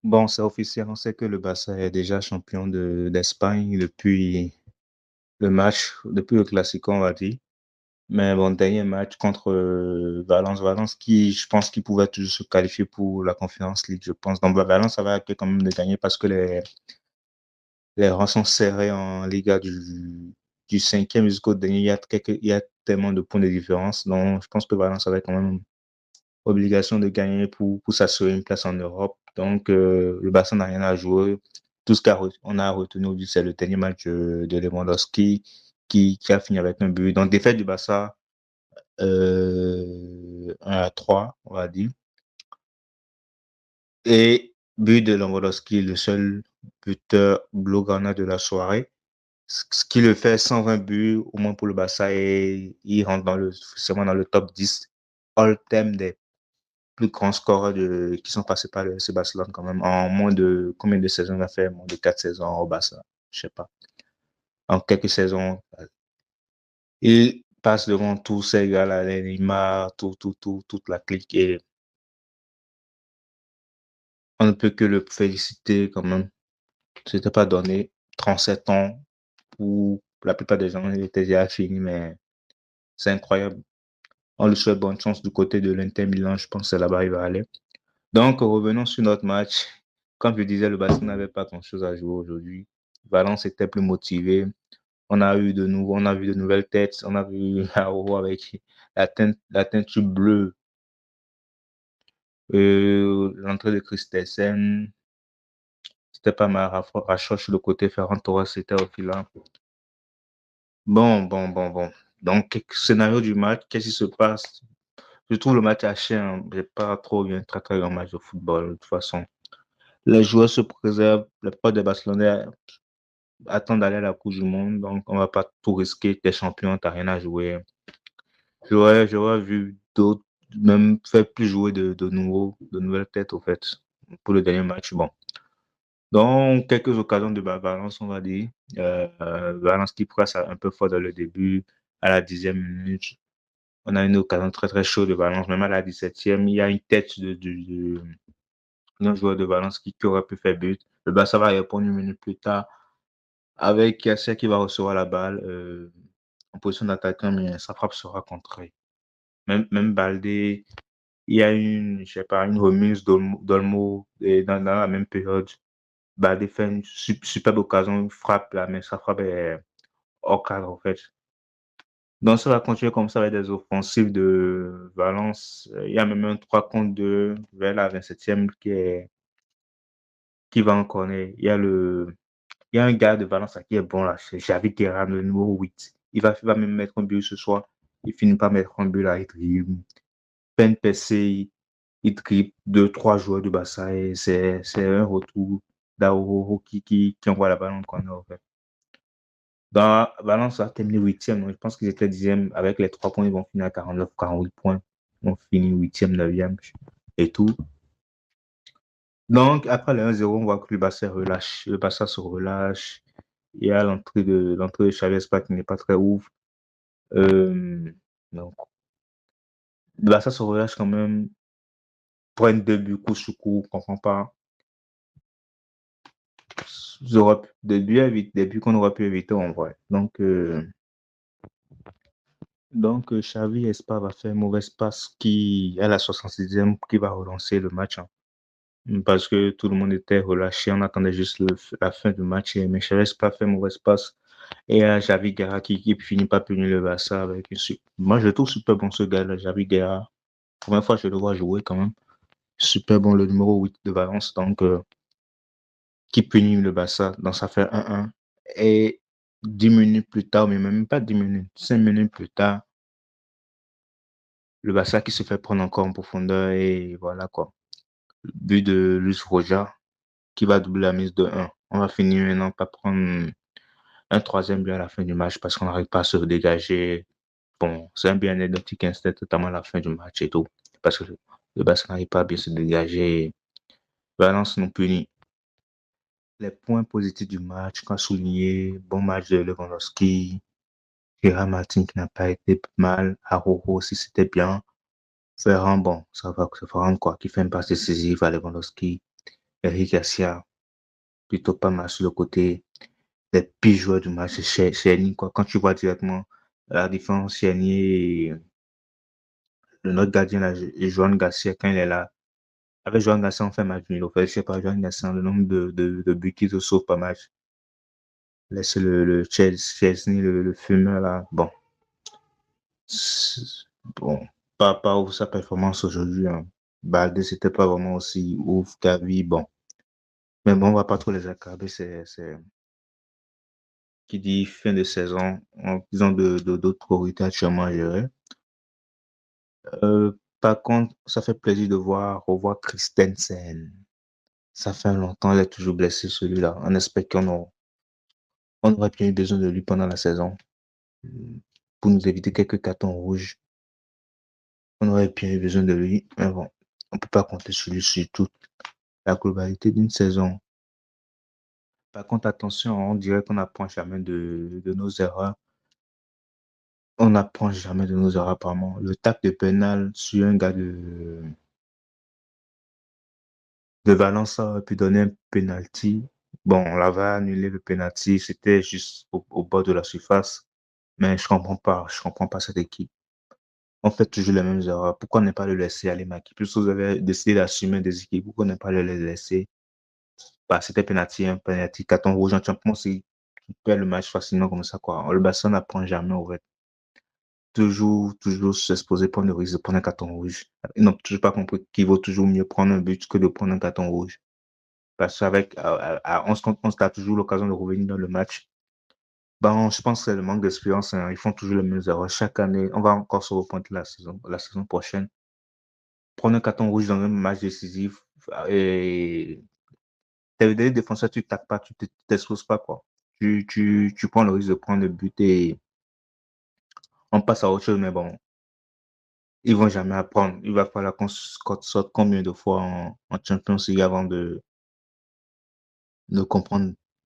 Bon, c'est officiel, on sait que le Barça est déjà champion d'Espagne depuis le Classico, on va dire. Mais bon, dernier match contre Valence qui, je pense qu'ils pouvaient toujours se qualifier pour la Conference League, je pense. Donc, Valence avait quand même de gagner parce que les rangs sont serrés en Liga du cinquième jusqu'au dernier. Il y a tellement de points de différence. Donc, je pense que Valence avait quand même obligation de gagner pour s'assurer une place en Europe. Donc, le Barça n'a rien à jouer. Tout ce qu'on a retenu aujourd'hui, c'est le dernier match de Lewandowski qui a fini avec un but. Donc, défaite du Barça 1-3, on va dire. Et but de Lewandowski, le seul buteur blaugrana de la soirée. Ce qui le fait 120 buts, au moins pour le Barça, et il rentre seulement dans le top 10 all-time des plus grands scores qui sont passés par le FC Barcelone quand même. En moins de combien de saisons il a fait? Moins de 4 saisons au Barça. Je sais pas. En quelques saisons, il passe devant tous ces gars-là, les Neymar, toute la clique. Et on ne peut que le féliciter quand même. C'était pas donné 37 ans pour la plupart des gens, il était déjà fini, mais c'est incroyable. On lui souhaite bonne chance du côté de l'Inter Milan. Je pense que c'est là-bas il va aller. Donc, revenons sur notre match. Comme je disais, le Barça n'avait pas grand-chose à jouer aujourd'hui. Valence était plus motivé. On a vu de nouvelles têtes. On a vu Araujo avec la teinture bleue. L'entrée de Christensen, c'était pas mal. Rachoche sur le côté, Ferran Torres, c'était au filant. Bon. Donc, scénario du match, qu'est-ce qui se passe? Je trouve le match haché, hein. J'ai pas trop vu un très très grand match de football, de toute façon. Les joueurs se préservent, les potes des Barcelonais attendent d'aller à la Coupe du Monde, donc on va pas tout risquer. T'es champion, t'as rien à jouer. J'aurais vu d'autres, même faire plus jouer de nouvelles têtes, au fait, pour le dernier match. Bon. Donc, quelques occasions de Valence, on va dire. Valence qui presse un peu fort dans le début, à la 10e minute. On a une occasion très très chaude de Valence, même à la 17e. Il y a une tête d'un joueur de Valence qui aurait pu faire but. Le Barça va répondre une minute plus tard avec Yasser qui va recevoir la balle en position d'attaquant, mais sa frappe sera contrée. Même Baldé, il y a je sais pas, une remise d'Olmo et dans la même période. Baldé fait une superbe occasion, une frappe là, mais sa frappe est hors cadre en fait. Donc ça va continuer comme ça avec des offensives de Valence. Il y a même un 3 contre 2 vers la 27e qui va en corner. Il y a un gars de Valence qui est bon là, c'est Javi Guerra, le numéro 8. Il va même mettre un but ce soir. Il finit par mettre un but là, il dribble. Peine PC, il dribble 2, 3 joueurs du Barça et c'est un retour d'Aurora qui envoie la balle en corner en fait. Dans Valence a terminé 8e, donc je pense qu'ils étaient 10e. Avec les 3 points, ils vont finir à 49, 48 points. Ils vont finir 8e, 9e et tout. Donc, après le 1-0, on voit que le Barça se relâche. Il y a l'entrée de Xavi Espa qui n'est pas très ouf. Donc, le Barça se relâche quand même. Prennent 2 buts coup sur coup, on comprend pas. Des buts qu'on aurait pu éviter en vrai. Donc, Xavi Espa va faire une mauvaise passe qui, à la 66e, qui va relancer le match, hein. Parce que tout le monde était relâché, on attendait juste la fin du match. Mais Xavi Espa fait une mauvaise passe. Et il y a Javi Guerra qui finit par punir le Barça avec moi, je le trouve super bon ce gars-là, Javi Guerra. Première fois que je le vois jouer quand même. Super bon, le numéro 8 de Valence. Donc, qui punit le Barça. Donc, ça fait 1-1. Et 10 minutes plus tard, mais même pas 10 minutes, 5 minutes plus tard, le Barça qui se fait prendre encore en profondeur et voilà quoi. But de Luis Roja qui va doubler la mise de 1. On va finir maintenant par prendre un troisième but à la fin du match parce qu'on n'arrive pas à se dégager. Bon, c'est un but anecdotique, hein, c'était totalement à la fin du match et tout. Parce que le Barça n'arrive pas à bien se dégager. Valence nous punit. Les points positifs du match, quand souligné, bon match de Lewandowski, Gérard Martin qui n'a pas été mal, Araujo aussi c'était bien. Ferran, bon, ça va, Ferran quoi, qui fait une passe décisive à Lewandowski. Eric Garcia, plutôt pas mal sur le côté. Les pires joueurs du match, c'est Cheny, quoi. Quand tu vois directement la différence, Cheny et le notre gardien, là, et Joan Garcia, quand il est là, avec Joan Garcia, on fait match nul. Au fait, je sais pas, Joan Garcia, le nombre de buts qu'il te sauve par match. Laisse le Chesney, le fumeur, là. Bon, bon, pas rapport à sa performance aujourd'hui, hein. Balde, c'était pas vraiment aussi ouf. Gavi, bon. Mais bon, on va pas trop les accabler. Qui dit fin de saison, en disant d'autres priorités actuellement à gérer. Par contre, ça fait plaisir de revoir Christensen. Ça fait longtemps, il est toujours blessé celui-là. On espère on aurait bien eu besoin de lui pendant la saison pour nous éviter quelques cartons rouges. On aurait bien eu besoin de lui, mais bon, on peut pas compter sur lui sur toute la globalité d'une saison. Par contre, attention, on dirait qu'on n'apprend jamais de nos erreurs. On n'apprend jamais de nos erreurs, apparemment. Le tac de pénal sur un gars de Valence aurait pu donner un penalty. Bon, on l'avait annulé le penalty, c'était juste au bord de la surface. Mais je comprends pas cette équipe. On fait toujours les mêmes erreurs. Pourquoi ne pas le laisser aller, Maki? Plus vous avez décidé d'assumer des équipes, pourquoi ne pas le laisser? Bah, c'était penalty, un penalty, carton rouge en champion, c'est tu perds le match facilement comme ça, quoi. Le bassin n'apprend jamais, au fait. Toujours s'exposer pour le risque de prendre un carton rouge. Ils n'ont toujours pas compris qu'il vaut toujours mieux prendre un but que de prendre un carton rouge. Parce qu'avec à 11 contre 11, tu as toujours l'occasion de revenir dans le match. Bon, je pense que c'est le manque d'expérience, hein. Ils font toujours les mêmes erreurs. Chaque année, on va encore se repointer la saison prochaine. Prendre un carton rouge dans un match décisif et t'es des défenseurs, tu ne tapes pas, tu ne t'exposes pas, quoi. Tu prends le risque de prendre le but et on passe à autre chose, mais bon, ils vont jamais apprendre. Il va falloir qu'on sorte combien de fois en Champions League avant de comprendre